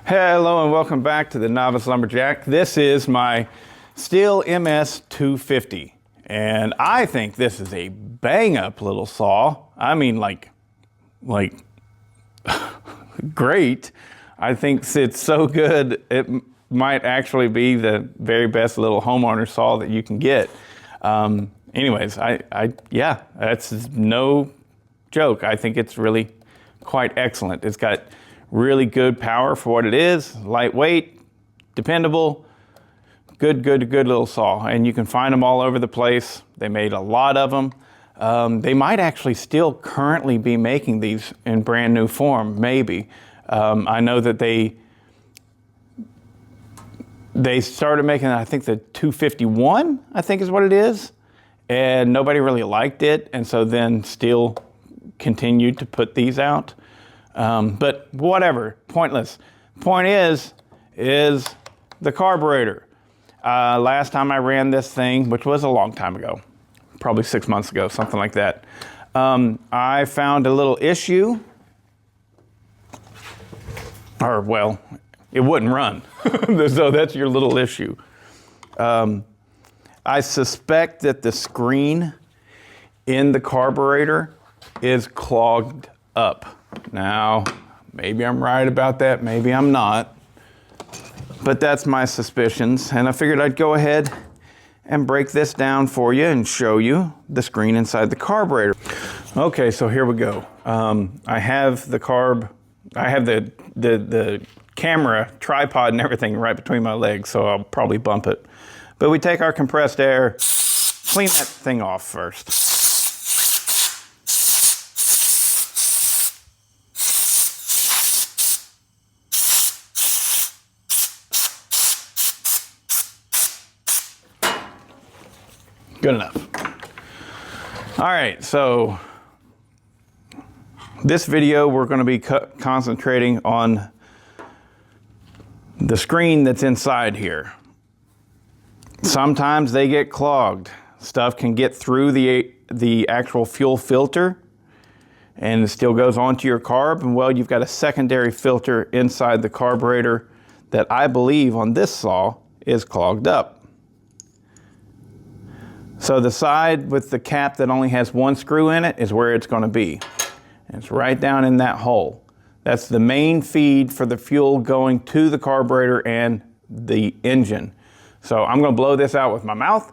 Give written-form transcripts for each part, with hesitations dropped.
Hello and welcome back to the Novice Lumberjack. This is my Stihl MS 250 and I think this is a bang up little saw. I mean like great. I think it's so good it might actually be the very best little homeowner saw that you can get. Anyways, yeah, that's no joke. I think it's really quite excellent. It's got really good power for what it is, lightweight, dependable, good little saw. And you can find them all over the place. They made a lot of them. They might actually still currently be making these in brand new form, maybe. I know that they started making, I think the 251, I think is what it is. And nobody really liked it. And so then Stihl continued to put these out. But whatever, pointless. Point is the carburetor. Last time I ran this thing, which was a long time ago, probably 6 months ago, something like that, I found a little issue, or well, it wouldn't run. So that's your little issue. I suspect that the screen in the carburetor is clogged up. Now, maybe I'm right about that, maybe I'm not, but that's my suspicions, and I figured I'd go ahead and break this down for you and show you the screen inside the carburetor. Okay, so here we go. I have the camera tripod and everything right between my legs, so I'll probably bump it. But we take our compressed air, clean that thing off first. Good enough. All right, so this video we're going to be concentrating on the screen that's inside here. Sometimes they get clogged. Stuff can get through the actual fuel filter and it still goes onto your carb, and well, you've got a secondary filter inside the carburetor that I believe on this saw is clogged up. So the side with the cap that only has one screw in it is where it's going to be. And it's right down in that hole. That's the main feed for the fuel going to the carburetor and the engine. So I'm going to blow this out with my mouth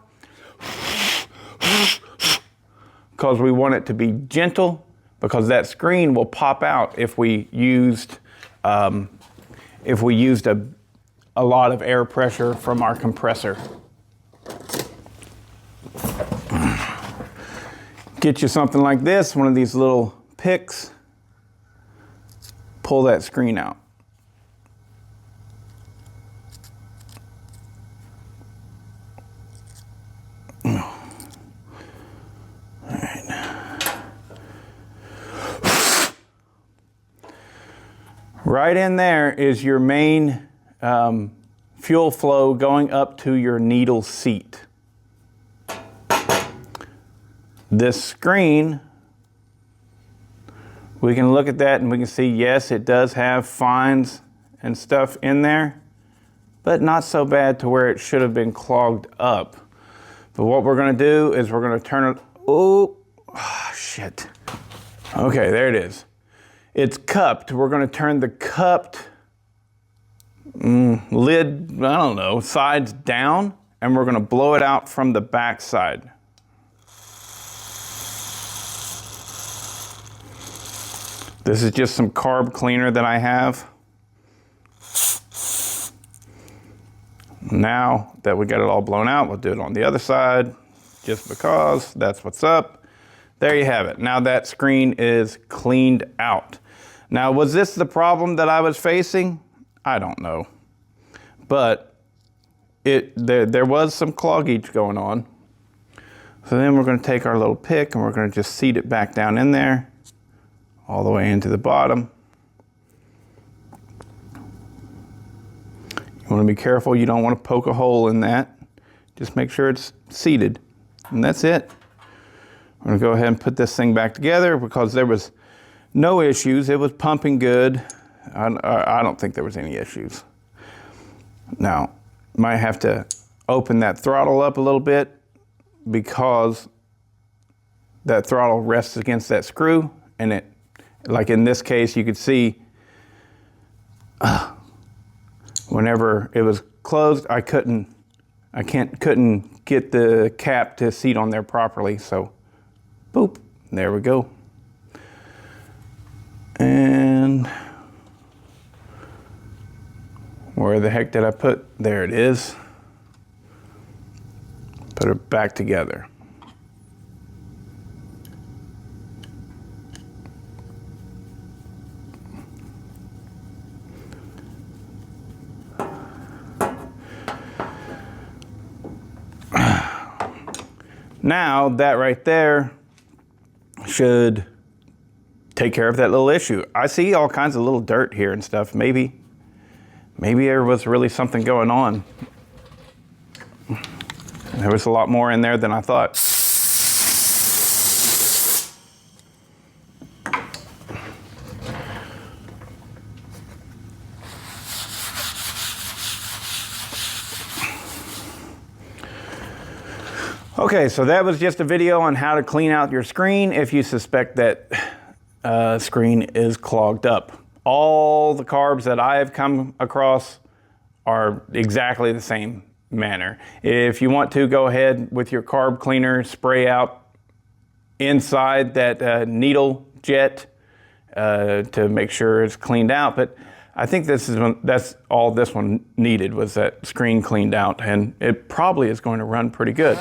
because we want it to be gentle, because that screen will pop out if we used a lot of air pressure from our compressor. Get you something like this, one of these little picks, pull that screen out. All right. Right in there is your main fuel flow going up to your needle seat. This screen, we can look at that and we can see, yes, it does have fines and stuff in there, but not so bad to where it should have been clogged up. But what we're going to do is we're going to turn it, oh, shit. Okay, there it is. It's cupped. We're going to turn the cupped lid, I don't know, sides down, and we're going to blow it out from the back side. This is just some carb cleaner that I have. Now that we got it all blown out, we'll do it on the other side, just because that's what's up. There you have it. Now that screen is cleaned out. Now, was this the problem that I was facing? I don't know. But there was some cloggage going on. So then we're going to take our little pick and we're going to just seat it back down in there, all the way into the bottom. You want to be careful, you don't want to poke a hole in that. Just make sure it's seated, and that's it. I'm going to go ahead and put this thing back together because there was no issues. It was pumping good. I don't think there was any issues. Now, might have to open that throttle up a little bit because that throttle rests against that screw, and it, like in this case, you could see whenever it was closed, I couldn't get the cap to seat on there properly, so boop, there we go. And where the heck did I put? There it is. Put it back together. Now that right there should take care of that little issue. I see all kinds of little dirt here and stuff. Maybe there was really something going on. There was a lot more in there than I thought. Okay, so that was just a video on how to clean out your screen if you suspect that screen is clogged up. All the carbs that I have come across are exactly the same manner. If you want to, go ahead with your carb cleaner, spray out inside that needle jet to make sure it's cleaned out. But I think that's all this one needed, was that screen cleaned out, and it probably is going to run pretty good.